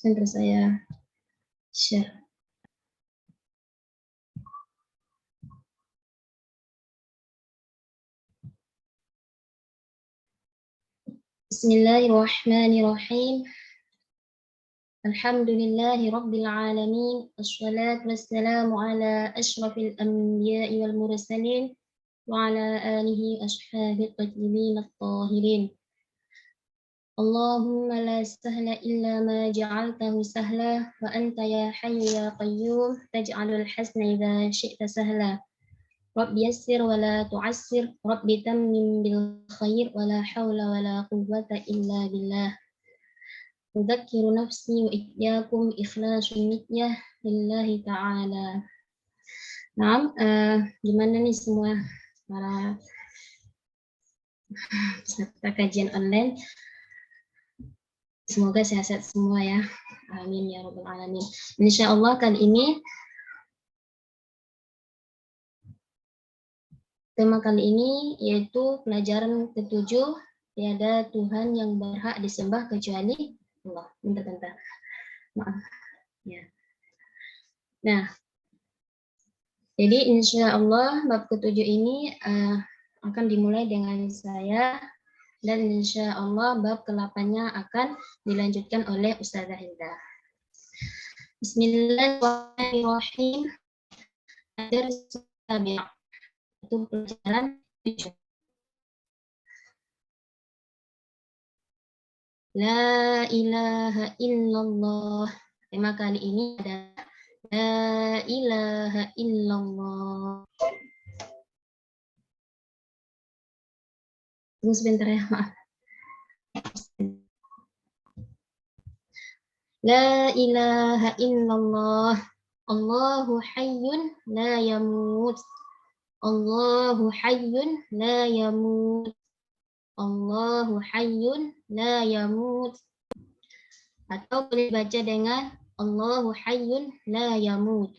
Sebentar saya share. Bismillahirrahmanirrahim. Alhamdulillahi Rabbil Alamin. Assalatu wassalamu ala ashrafil anbiya'i wal mursalin wa ala alihi ashabihi tayyibin at-tahirin. Allahumma la sahla illa ma ja'altahu sahla wa anta ya hayyu ya qayyum taj'alul hasna idza syi'ta sahla. Rabbi yassir wa la tu'assir, Rabbi tammim bil khair wa la hawla wa la quwwata illa billah. Udzakiru nafsi wa iyyakum ikhlasun niyyah lillahi ta'ala. Nah, gimana nih semua para peserta kajian online? Semoga sehat semua ya. Amin ya rabbal alamin. Insyaallah kali ini tema kali ini yaitu pelajaran ke-7, tiada Tuhan yang berhak disembah kecuali Allah. Bentar. Maaf. Ya. Nah, jadi insya Allah bab ke-7 ini akan dimulai dengan saya, dan insya Allah bab ke-8-nya akan dilanjutkan oleh Ustazah Hilda. Bismillahirrahmanirrahim. Itu pelajaran 7. La ilaha illallah. Tema kali ini adalah La ilaha illallah. Tunggu sebentar ya, maaf. La ilaha illallah. Allahu hayyun la yamut. Allahu hayyun la yamut. Allahu hayyun la yamut. Atau boleh baca dengan Allahu hayyun la yamut.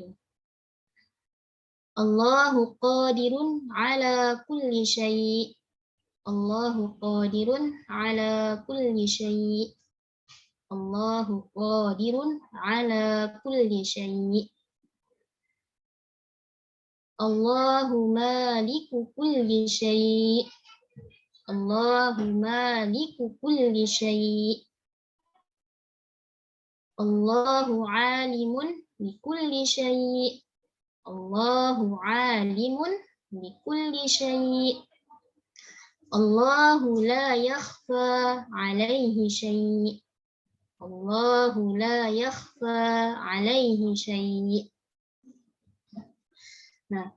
Allahu qadirun ala kulli syai'. Allahu qadirun ala kulli syai'. Allahu qadirun ala kulli syai'. Allahu maliku kulli syai'. Allahu maliku kulli syai'. Allahu alimun bikulli syai'. Allahu alimun bikulli syai'. Allahu la yakhfa alaihi syai'. Allahu la yakhfa alaihi syai'. Nah,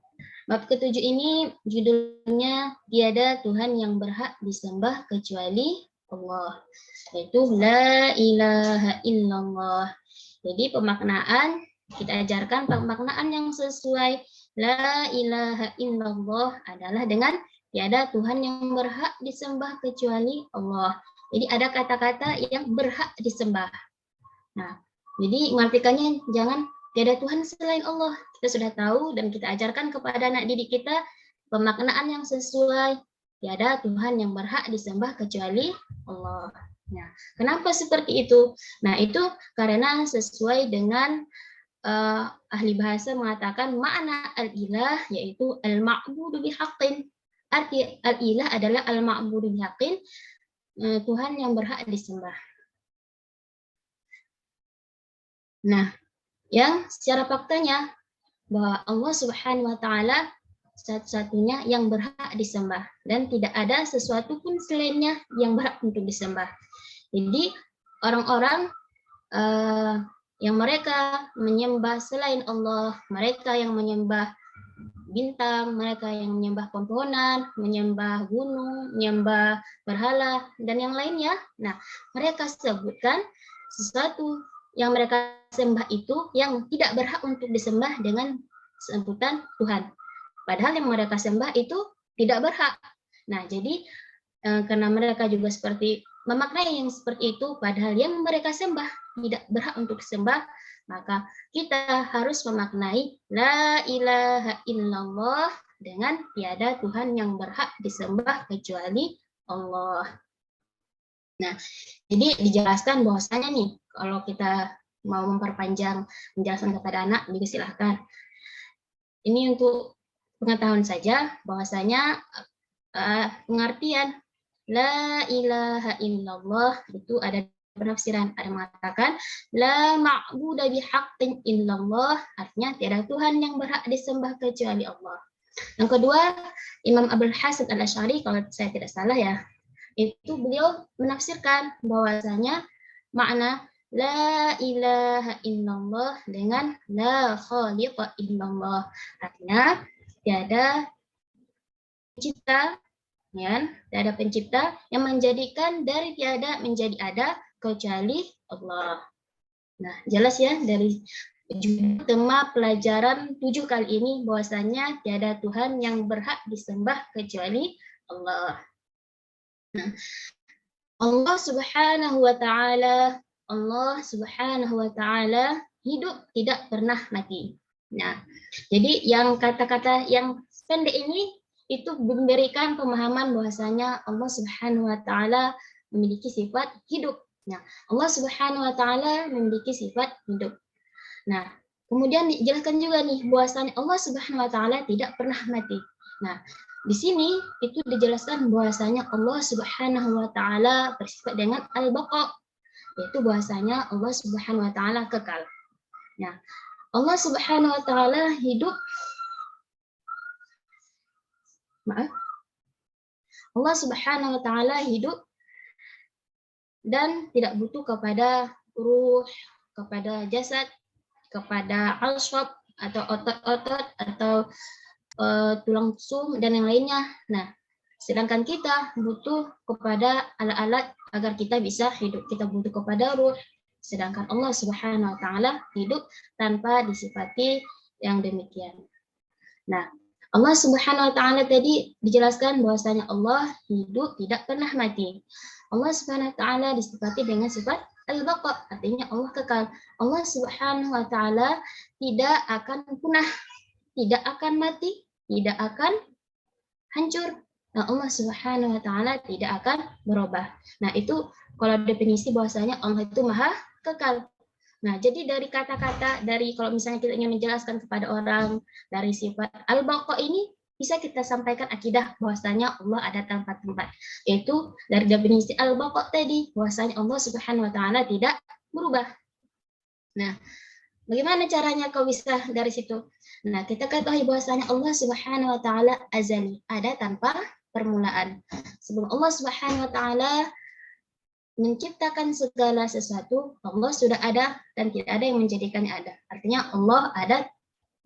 bab ke-7 ini judulnya tiada Tuhan yang berhak disembah kecuali Allah, yaitu la ilaha illallah. Jadi pemaknaan, kita ajarkan pemaknaan yang sesuai. La ilaha illallah adalah dengan tiada Tuhan yang berhak disembah kecuali Allah. Jadi ada kata-kata yang berhak disembah. Nah, jadi mengartikannya jangan tiada Tuhan selain Allah. Kita sudah tahu dan kita ajarkan kepada anak didik kita pemaknaan yang sesuai. Tiada Tuhan yang berhak disembah kecuali Allah. Nah, kenapa seperti itu? Nah, itu karena sesuai dengan ahli bahasa mengatakan makna al-ilah yaitu al-ma'budu bihaqqin. Arti al-ilah adalah al-ma'budu bihaqqin, Tuhan yang berhak disembah. Nah, yang secara faktanya bahwa Allah Subhanahu wa taala satu-satunya yang berhak disembah dan tidak ada sesuatu pun selainnya yang berhak untuk disembah. Jadi orang-orang yang mereka menyembah selain Allah, mereka yang menyembah bintang, mereka yang menyembah pepohonan, menyembah gunung, menyembah berhala dan yang lainnya. Nah, mereka sebutkan sesuatu yang mereka sembah itu yang tidak berhak untuk disembah dengan sebutan Tuhan. Padahal yang mereka sembah itu tidak berhak. Nah, jadi karena mereka juga seperti memaknai yang seperti itu, padahal yang mereka sembah tidak berhak untuk disembah, maka kita harus memaknai la ilaha illallah dengan tiada Tuhan yang berhak disembah kecuali Allah. Nah, jadi dijelaskan bahwasanya nih, kalau kita mau memperpanjang menjelaskan kepada anak juga silahkan. Ini untuk pengetahuan saja bahwasanya pengertian la ilaha illallah itu ada penafsiran. Ada mengatakan la ma'budu bihaqqin illallah, artinya tiada Tuhan yang berhak disembah kecuali Allah. Yang kedua, Imam Abul Hasan Al-Asy'ari, kalau saya tidak salah ya, itu beliau menafsirkan bahwasanya makna la ilaha illallah dengan la khaliqa illallah, artinya tiada pencipta, ya, tiada pencipta yang menjadikan dari tiada menjadi ada kecuali Allah. Nah, jelas ya dari tema pelajaran 7 kali ini bahwasanya tiada Tuhan yang berhak disembah kecuali Allah. Nah, Allah Subhanahu wa taala hidup tidak pernah mati. Nah, jadi yang kata-kata yang pendek ini itu memberikan pemahaman bahwasanya Allah Subhanahu wa taala memiliki sifat hidup. Nah, Allah Subhanahu wa taala memiliki sifat hidup. Nah, kemudian dijelaskan juga nih bahwasanya Allah Subhanahu wa taala tidak pernah mati. Nah, di sini itu dijelaskan bahwasanya Allah Subhanahu wa taala bersifat dengan al-baqa, yaitu bahwasanya Allah Subhanahu wa taala kekal. Nah, Allah Subhanahu wa taala hidup Allah Subhanahu wa taala hidup dan tidak butuh kepada ruh, kepada jasad, kepada al-shab atau otot-otot atau tulang sum dan yang lainnya. Nah, sedangkan kita butuh kepada alat-alat agar kita bisa hidup. Kita butuh kepada ruh. Sedangkan Allah Subhanahu wa taala hidup tanpa disifati yang demikian. Nah, Allah Subhanahu wa taala tadi dijelaskan bahwasanya Allah hidup tidak pernah mati. Allah Subhanahu wa taala disifati dengan sifat al-baqa, artinya Allah kekal. Allah Subhanahu wa taala tidak akan punah, tidak akan mati, tidak akan hancur. Nah, Allah Subhanahu wa taala tidak akan berubah. Nah, itu kalau definisi bahwasanya Allah itu maha kekal. Nah, jadi dari kata-kata dari kalau misalnya kita ingin menjelaskan kepada orang dari sifat al-baqa ini bisa kita sampaikan akidah bahwasanya Allah ada tempat-tempat. Yaitu dari definisi al-baqa tadi bahwasanya Allah Subhanahu wa taala tidak berubah. Nah, bagaimana caranya kau bisa dari situ? Nah, kita ketahui bahwasanya Allah Subhanahu wa taala azali, ada tanpa permulaan. Sebelum Allah Subhanahu wa taala menciptakan segala sesuatu, Allah sudah ada dan tidak ada yang menjadikannya ada. Artinya Allah ada.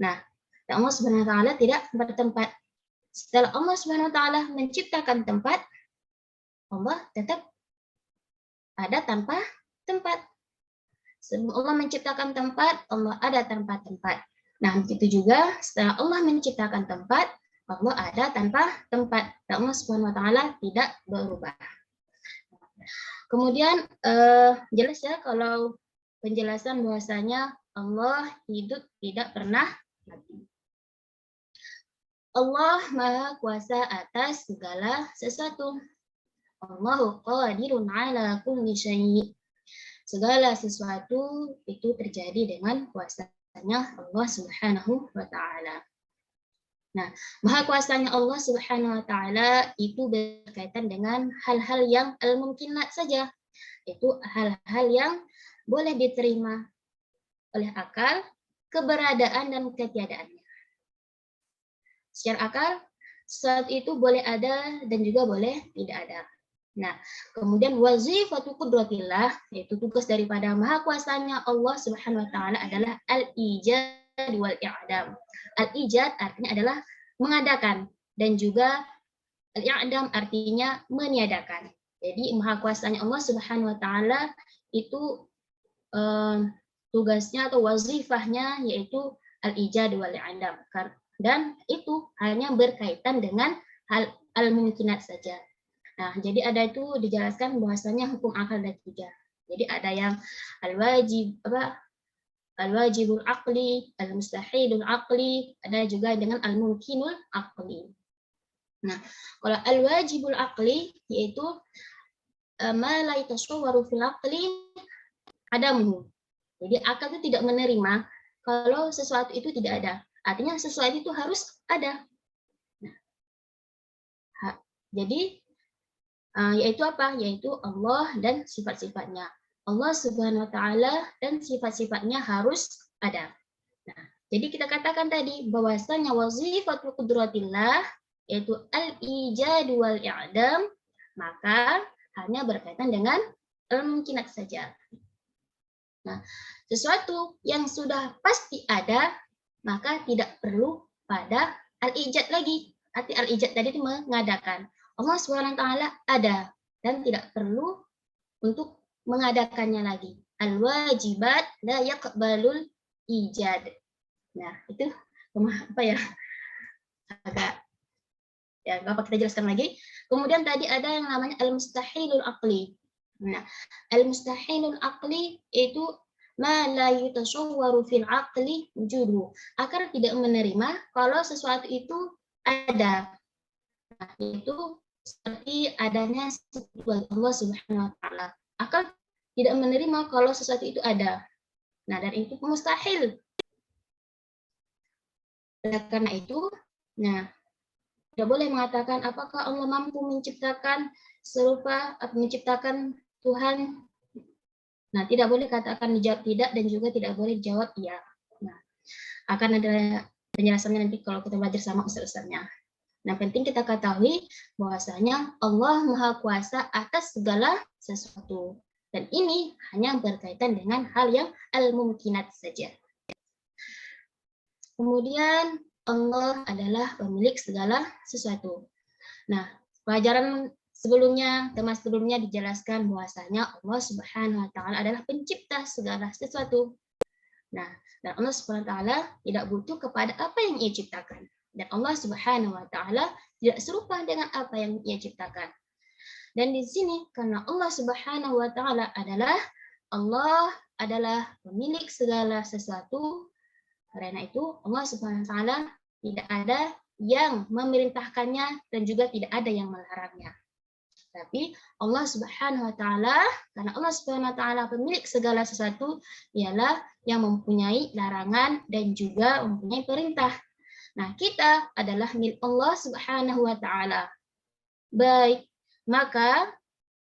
Nah, dan Allah Subhanahu wa taala tidak bertempat. Setelah Allah Subhanahu wa taala menciptakan tempat, Allah tetap ada tanpa tempat. Sebelum Allah menciptakan tempat, Allah ada tanpa tempat. Nah, begitu juga setelah Allah menciptakan tempat, Allah ada tanpa tempat. Dan Allah Subhanahu wa taala tidak berubah. Kemudian jelas ya kalau penjelasan bahwasanya Allah hidup tidak pernah mati. Allah Maha Kuasa atas segala sesuatu. Allahu qadirun ala kulli syai'. Segala sesuatu itu terjadi dengan kuasanya Allah Subhanahu wa taala. Nah, maha kuasanya Allah Subhanahu wa taala itu berkaitan dengan hal-hal yang al-mumkinat saja. Itu hal-hal yang boleh diterima oleh akal, keberadaan dan ketiadaannya. Secara akal, sesuatu itu boleh ada dan juga boleh tidak ada. Nah, kemudian wazifatu qudratillah, yaitu tugas daripada maha kuasanya Allah Subhanahu wa taala adalah al-ijad wal i'dam. Al-ijad artinya adalah mengadakan dan juga al-i'dam artinya meniadakan. Jadi maha kuasanya Allah Subhanahu wa taala itu tugasnya atau wazifahnya yaitu al-ijad wal i'dam. Dan itu hanya berkaitan dengan hal al-mumkinat saja. Nah, jadi ada itu dijelaskan bahwasanya hukum akal ada 3. Jadi ada yang al-wajibul aqli, al-mustahilul aqli, ada juga dengan al-mumkinul aqli. Nah, kalau al-wajibul aqli yaitu ma la yatasawwaru fil aqli adamuhu. Jadi akal itu tidak menerima kalau sesuatu itu tidak ada. Artinya sesuatu itu harus ada. Nah, jadi yaitu apa? Yaitu Allah dan sifat-sifatnya. Allah Subhanahu wa taala dan sifat-sifatnya harus ada. Nah, jadi kita katakan tadi bahwasanya wazifatul qudratillah yaitu al-ijad wal i'dam, maka hanya berkaitan dengan al-mumkinat saja. Nah, sesuatu yang sudah pasti ada, maka tidak perlu pada al-ijad lagi. Arti al-ijad tadi itu mengadakan. Allah SWT ada dan tidak perlu untuk mengadakannya lagi. Al-wajibat la yaqbalul ijad. Nah, itu apa ya? Agak ya nggak apa kita jelaskan lagi. Kemudian tadi ada yang namanya al-mustahilul aqli. Nah, al-mustahilul aqli itu ma la yutasawwaru fil aqli wujudu. Akal tidak menerima kalau sesuatu itu ada. Nah, itu seperti adanya sifat Allah Subhanahu wa taala. Akal tidak menerima kalau sesuatu itu ada. Nah, dan itu mustahil. Karena itu, nah, tidak boleh mengatakan apakah Allah mampu menciptakan serupa atau menciptakan Tuhan. Nah, tidak boleh katakan dijawab tidak dan juga tidak boleh dijawab iya. Nah, akan ada penjelasannya nanti kalau kita belajar sama ustaz-ustaznya. Nah, penting kita ketahui bahwasanya Allah Maha Kuasa atas segala sesuatu. Dan ini hanya berkaitan dengan hal yang al-mumkinat saja. Kemudian Allah adalah pemilik segala sesuatu. Nah, pelajaran sebelumnya, tema sebelumnya dijelaskan bahwasanya Allah Subhanahu wa taala adalah pencipta segala sesuatu. Nah, dan Allah Subhanahu wa taala tidak butuh kepada apa yang Ia ciptakan. Dan Allah Subhanahu wa taala tidak serupa dengan apa yang Ia ciptakan. Dan di sini karena Allah Subhanahu wa taala adalah pemilik segala sesuatu, karena itu Allah Subhanahu wa taala tidak ada yang memerintahkannya dan juga tidak ada yang melarangnya. Tapi Allah Subhanahu wa taala, karena Allah Subhanahu wa taala pemilik segala sesuatu, ialah yang mempunyai larangan dan juga mempunyai perintah. Nah, kita adalah milik Allah Subhanahu wa taala. Baik, maka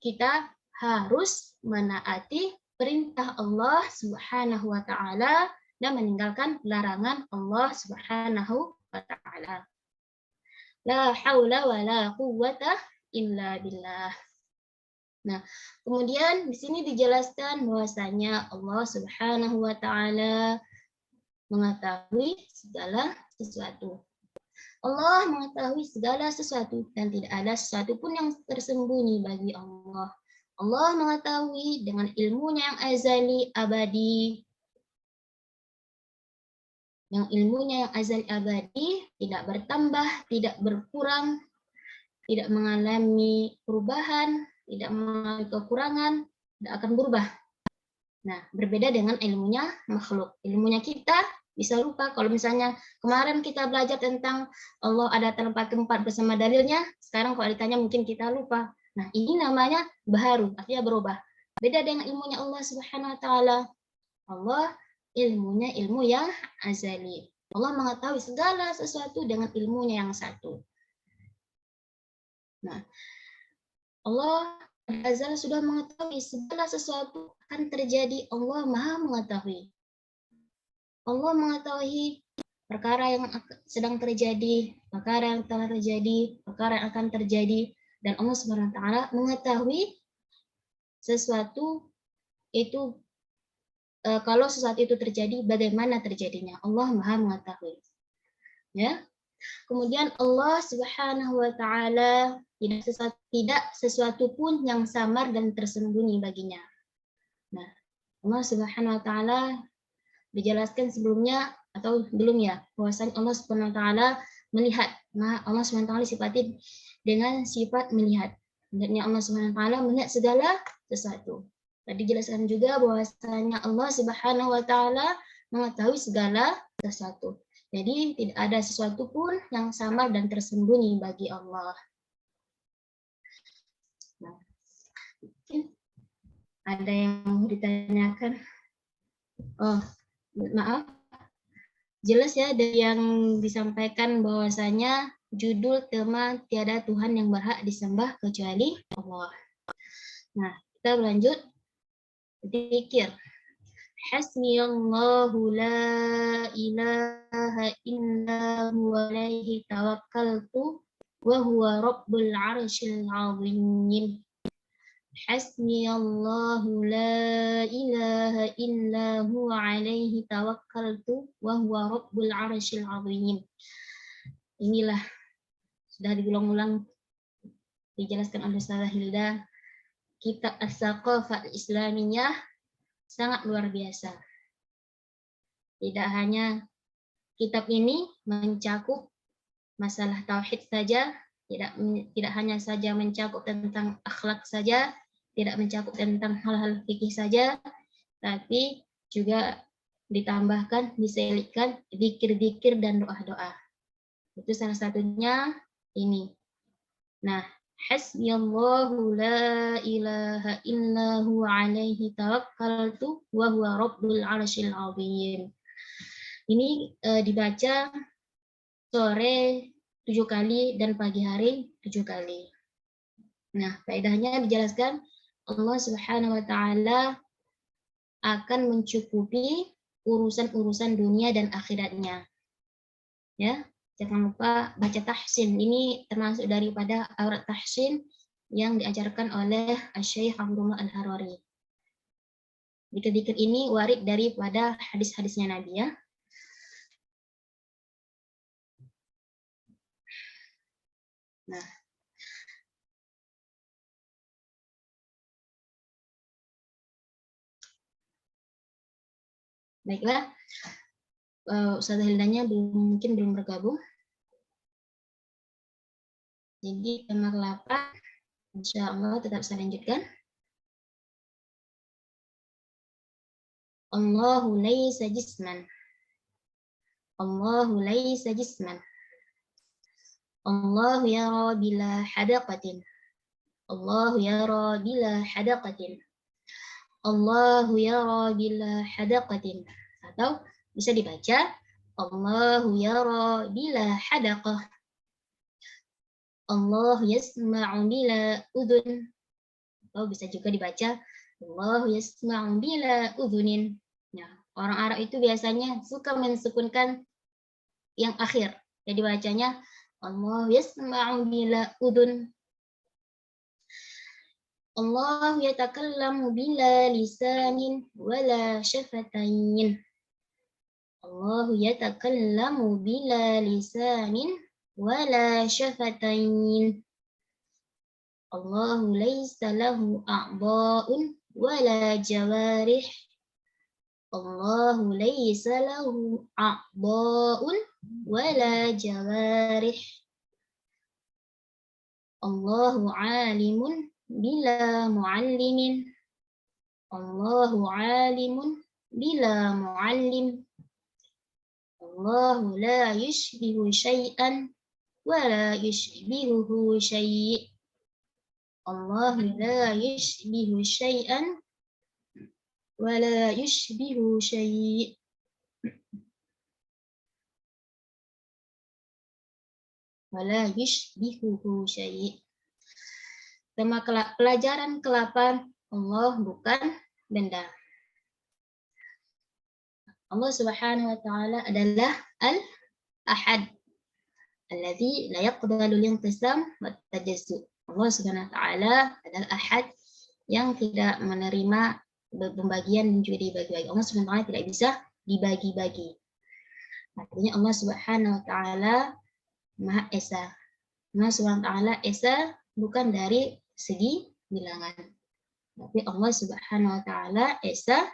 kita harus menaati perintah Allah Subhanahu wa taala dan meninggalkan larangan Allah Subhanahu wa taala. La haula wa la quwwata illa billah. Nah, kemudian di sini dijelaskan bahwasanya Allah Subhanahu wa taala mengetahui segala sesuatu. Allah mengetahui segala sesuatu dan tidak ada sesuatu pun yang tersembunyi bagi Allah. Allah mengetahui dengan ilmunya yang azali abadi. Yang ilmunya yang azali abadi tidak bertambah, tidak berkurang, tidak mengalami perubahan, tidak mengalami kekurangan, tidak akan berubah. Nah, berbeda dengan ilmunya makhluk. Ilmunya kita bisa lupa. Kalau misalnya kemarin kita belajar tentang Allah ada tempat keempat bersama dalilnya, sekarang kalau ditanya mungkin kita lupa. Nah, ini namanya baharu, artinya berubah. Beda dengan ilmunya Allah Subhanahu wa taala. Allah ilmunya ilmu yang azali. Allah mengetahui segala sesuatu dengan ilmunya yang satu. Nah, Allah azal sudah mengetahui segala sesuatu akan terjadi. Allah Maha mengetahui. Allah mengetahui perkara yang sedang terjadi, perkara yang telah terjadi, perkara yang akan terjadi, dan Allah Subhanahu wa taala mengetahui sesuatu itu kalau sesuatu itu terjadi bagaimana terjadinya. Allah Maha mengetahui. Ya. Kemudian Allah Subhanahu wa taala tidak sesuatu pun yang samar dan tersembunyi baginya. Nah, Allah Subhanahu wa taala dijelaskan sebelumnya atau belum ya, bahwasanya Allah Subhanahu wa taala melihat. Nah, Allah Subhanahu wa taala disifati dengan sifat melihat. Melihatnya Allah Subhanahu wa taala melihat segala sesuatu. Tadi dijelaskan juga bahwasanya Allah Subhanahu wa taala mengetahui segala sesuatu. Jadi tidak ada sesuatu pun yang samar dan tersembunyi bagi Allah. Nah, mungkin ada yang mau ditanyakan? Oh, maaf. Jelas ya dari yang disampaikan bahwasanya judul tema tiada Tuhan yang berhak disembah kecuali Allah. Nah, kita lanjut zikir. Hasbiyallahu la ilaha illa huwa alaihi tawakkaltu wa huwa rabbul arsyil azim. Hasbiyallahu la ilaha illa huwa alaihi tawakkaltu wa huwa rabbul arsyil azim. Inilah sudah diulang-ulang dijelaskan oleh Ustazah Hilda, kitab As-Saqafah Islamiyah sangat luar biasa. Tidak hanya kitab ini mencakup masalah tauhid saja, tidak hanya saja mencakup tentang akhlak saja, tidak mencakup tentang hal-hal fikih saja, tapi juga ditambahkan, diselipkan zikir-zikir dan doa-doa. Itu salah satunya ini. Nah, hasbiyallahu la ilaha illa huwa alaihi tawakkaltu wa huwa rabbul arsyil azim. Ini dibaca sore 7 kali dan pagi hari 7 kali. Nah, faedahnya dijelaskan Allah Subhanahu wa taala akan mencukupi urusan-urusan dunia dan akhiratnya. Ya, jangan lupa baca tahsin. Ini termasuk daripada aurat tahsin yang diajarkan oleh Syekh Abdullah Al-Harari. Dikir-dikir ini warid daripada hadis-hadisnya Nabi ya. Nah, baiklah, Ustazah Hildanya mungkin belum bergabung. Jadi tema ke-8, insya Allah tetap saya lanjutkan. Allahu laysa jisman. Allahu laysa jisman. Allahu yara bila hadaqatin. Allahu yara bila hadaqatin. Allahu yara bila hadaqatin. Atau bisa dibaca Allahu yara bila hadaqah. Allah yasma'u bila udhun. Atau bisa juga dibaca Allah yasma'u bila udhunin. Nah, orang Arab itu biasanya suka mensukunkan yang akhir. Jadi bacanya Allah yasma'u bila udhun. Allah yatakallamu bila lisanin wala syafatayn. Allah yatakallamu bila lisanin wala syafatayn. Allah laysa lahu a'dha'un wala jawarih. Allah laysa lahu a'dha'un wala jawarih. Allahu alimun bila muallimin. Allahu alimun bila muallim. Allahu la yushbihu syai'an wa la yushbihuhu syai'. Allahu la yushbihu syai'an wa la yushbihu syai'. Wa la yushbihuhu syai'. Tema pelajaran ke-8, Allah bukan benda. Allah Subhanahu wa taala adalah Al-Ahad, alladzi la yaqbalu al-inqisam wa tajazzud. Allah Subhanahu wa taala adalah Ahad yang tidak menerima pembagian dan juga dibagi-bagi. Allah Subhanahu wa taala tidak bisa dibagi-bagi. Artinya Allah Subhanahu wa taala Maha Esa. Allah Subhanahu wa taala Esa bukan dari segi bilangan. Tapi Allah Subhanahu wa taala Esa.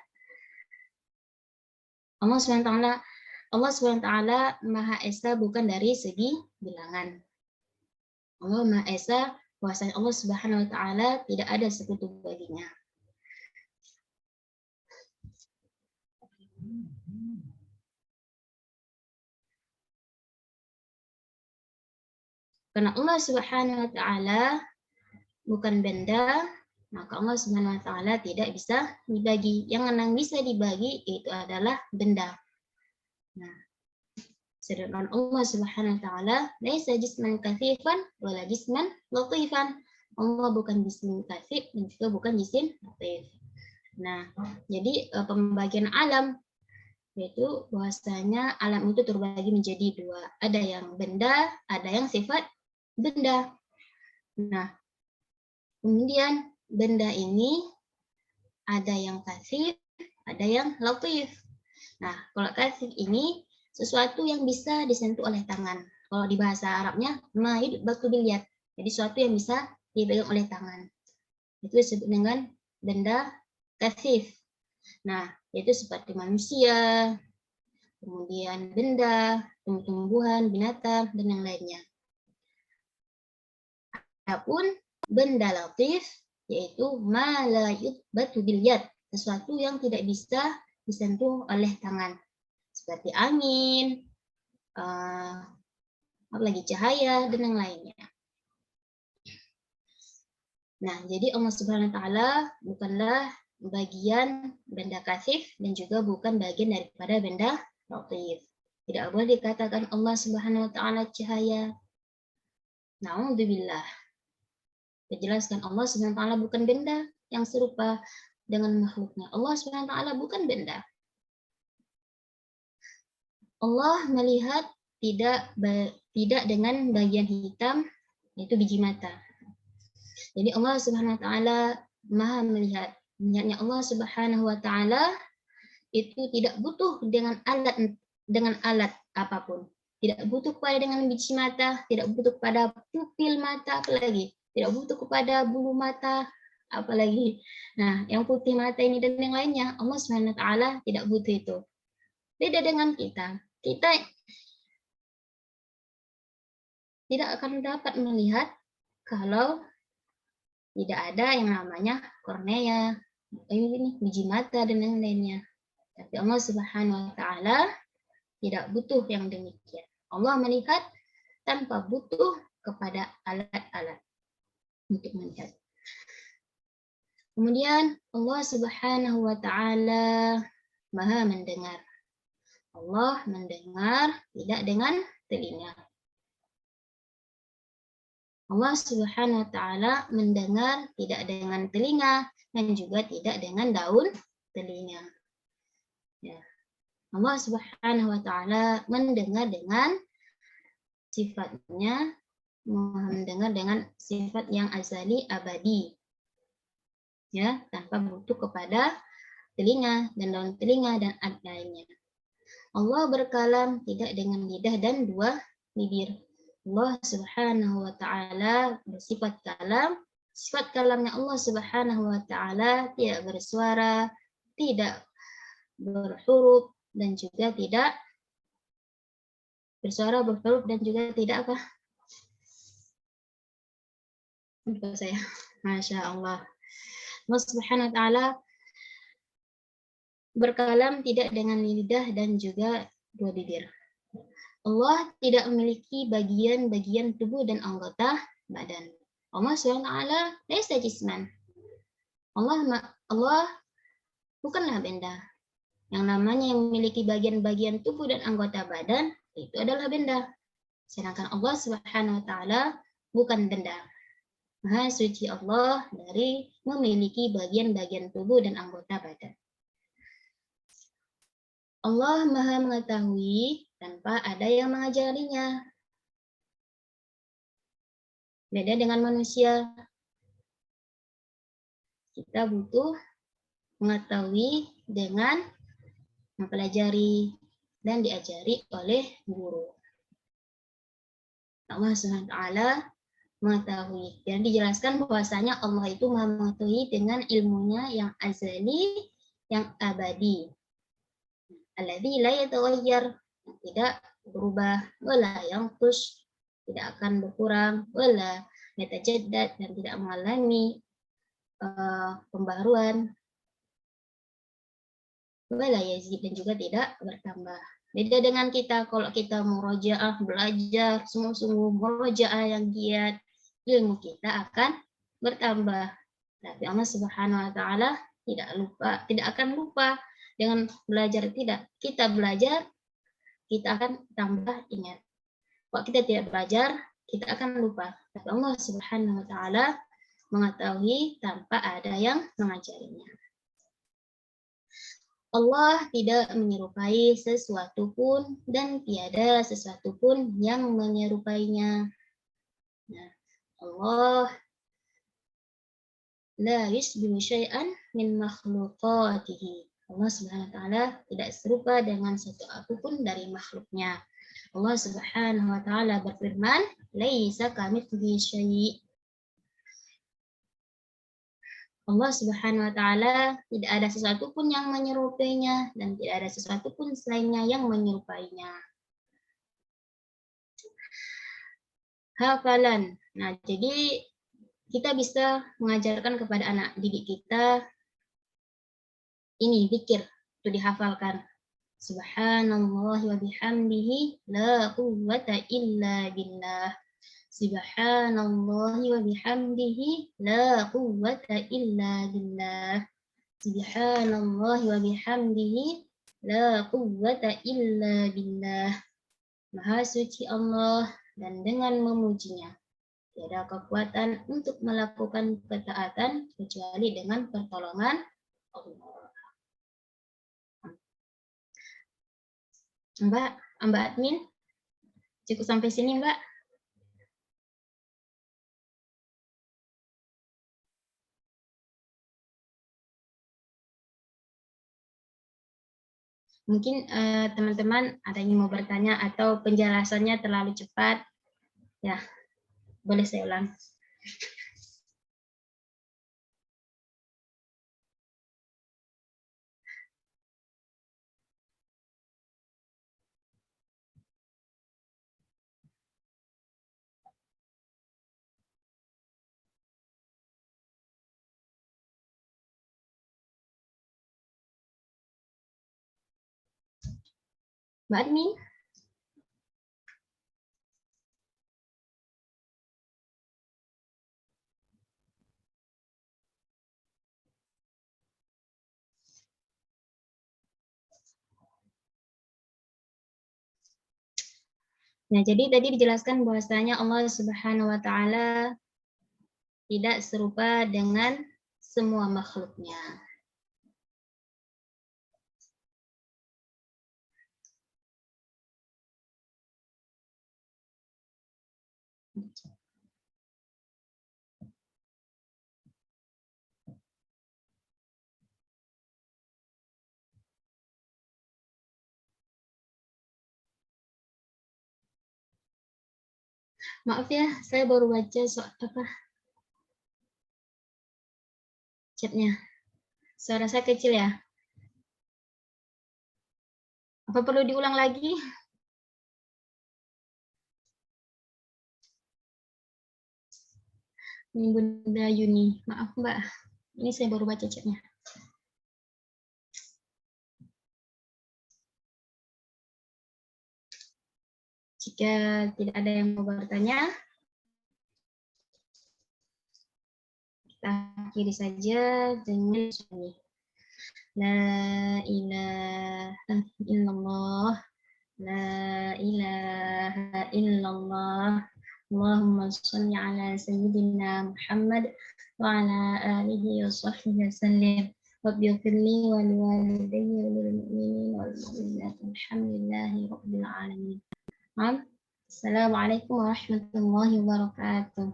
Allah Subhanahu wa taala Maha Esa bukan dari segi bilangan. Allah Maha Esa, bahwasanya Allah Subhanahu wa taala tidak ada sekutu baginya. Karena Allah Subhanahu wa taala bukan benda, Maka Allah Subhanahu wa taala tidak bisa dibagi. Yang bisa dibagi itu adalah benda. Nah, sedangkan Allah Subhanahu wa taala laisa jisman katsifan wala jisman latifan. Allah bukan jism katsif dan juga bukan jism latif. Nah, jadi pembagian alam yaitu bahwasanya alam itu terbagi menjadi dua. Ada yang benda, ada yang sifat benda. Nah, kemudian benda ini ada yang kasif, ada yang latif. Nah, kalau kasif ini sesuatu yang bisa disentuh oleh tangan. Kalau di bahasa Arabnya, ma'id batu bilyat. Jadi sesuatu yang bisa dipegang oleh tangan. Itu disebut dengan benda kasif. Nah, itu seperti manusia, kemudian benda, tumbuh-tumbuhan, binatang, dan yang lainnya. Adapun benda latif yaitu ma la yuthbatu bil yad, sesuatu yang tidak bisa disentuh oleh tangan, seperti angin, apalagi cahaya dan yang lainnya. Nah, jadi Allah Subhanahu wa taala bukanlah bagian benda kasif dan juga bukan bagian daripada benda latif. Tidak boleh dikatakan Allah Subhanahu wa taala cahaya. Na'udzubillah. Dijelaskan Allah Subhanahu wa taala bukan benda yang serupa dengan makhluknya. Allah Subhanahu wa taala bukan benda. Allah melihat tidak dengan bagian hitam yaitu biji mata. Jadi Allah Subhanahu wa taala Maha melihat. Melihatnya Allah Subhanahu wa taala itu tidak butuh dengan alat apapun. Tidak butuh kepada dengan biji mata, tidak butuh kepada pupil mata apalagi. Tidak butuh kepada bulu mata, apalagi. Nah, yang putih mata ini dan yang lainnya, Allah Subhanahu wa taala tidak butuh itu. Beda dengan kita. Kita tidak akan dapat melihat kalau tidak ada yang namanya kornea, ini biji mata dan yang lainnya. Tapi Allah Subhanahu wa taala tidak butuh yang demikian. Allah melihat tanpa butuh kepada alat-alat untuk melihat. Kemudian Allah Subhanahu wa taala Maha mendengar. Allah mendengar tidak dengan telinga. Allah Subhanahu wa taala mendengar tidak dengan telinga dan juga tidak dengan daun telinga. Ya. Allah Subhanahu wa taala mendengar dengan sifatnya, mendengar dengan sifat yang azali abadi. Ya, tanpa butuh kepada telinga dan daun telinga dan lainnya. Allah berkalam tidak dengan lidah dan dua bibir. Allah Subhanahu wa taala bersifat kalam. Sifat kalamnya Allah Subhanahu wa taala tidak bersuara, tidak berhuruf dan juga tidak bersuara, berhuruf dan juga tidak apa? Lupa saya. Masya Allah. Allah Subhanahu wa taala berkalam tidak dengan lidah dan juga dua bibir. Allah tidak memiliki bagian-bagian tubuh dan anggota badan. Allah SWT laisa jisman. Allah bukanlah benda. Yang namanya yang memiliki bagian-bagian tubuh dan anggota badan itu adalah benda. Sedangkan Allah Subhanahu wa taala bukan benda. Maha suci Allah dari memiliki bagian-bagian tubuh dan anggota badan. Allah Maha mengetahui tanpa ada yang mengajarinya. Beda dengan manusia. Kita butuh mengetahui dengan mempelajari dan diajari oleh guru. Allah SWT mengetahui. Dan dijelaskan bahwasanya Allah itu Maha mengetahui dengan ilmunya yang azali, yang abadi. Alladzi la yataghayyar, tidak berubah, wala yanqus, tidak akan berkurang, wala yatajaddad, dan tidak mengalami pembaruan, wala yazid, dan juga tidak bertambah. Beda dengan kita, kalau kita murojaah, belajar sungguh-sungguh, murojaah yang giat, ilmu kita akan bertambah. Tapi Allah Subhanahu wa taala tidak akan lupa dengan belajar. Tidak, kita belajar, kita akan tambah ingat. Kalau kita tidak belajar, kita akan lupa. Tapi Allah Subhanahu wa taala mengetahui tanpa ada yang mengajarinya. Allah tidak menyerupai sesuatu pun dan tiada sesuatu pun yang menyerupainya. Nah, Allah la yusbihu syai'an min makhluqatihi. Allah Subhanahu wa taala tidak serupa dengan satu apapun dari makhluknya. Allah Subhanahu wa taala berfirman, "Laisa kamitslihi syai'." Allah Subhanahu wa taala tidak ada sesuatu pun yang menyerupainya dan tidak ada sesuatu pun selainnya yang menyerupainya. Hafalan. Nah, jadi kita bisa mengajarkan kepada anak didik kita ini zikir itu dihafalkan. Subhanallah wa bihamdihi la quwwata illa billah. Subhanallah wa bihamdihi la quwwata illa billah. Subhanallah wa bihamdihi la quwwata illa billah. Maha suci Allah dan dengan memujinya tiada kekuatan untuk melakukan ketaatan kecuali dengan pertolongan Allah. Mbak admin, cukup sampai sini Mbak. Mungkin teman-teman ada yang mau bertanya atau penjelasannya terlalu cepat, ya boleh saya ulang. Mbak admin. Nah, jadi tadi dijelaskan bahwasanya Allah Subhanahu wa taala tidak serupa dengan semua makhluknya. Maaf ya, saya baru baca chatnya. Suara saya kecil ya. Apa perlu diulang lagi? Ini Bunda Yuni. Maaf Mbak, ini saya baru baca chatnya. Jika tidak ada yang mau bertanya, kita akhiri saja dengan ini. La ilaha illallah, la ilaha illallah. Allahumma shalli ala sayyidina Muhammad wa ala alihi wa sahbihi wasallim. Rabbi ighfirli wa liwalidayya wa lil mu'minin wal mu'minat. Alhamdulillahi rabbil alamin. Assalamualaikum warahmatullahi wabarakatuh.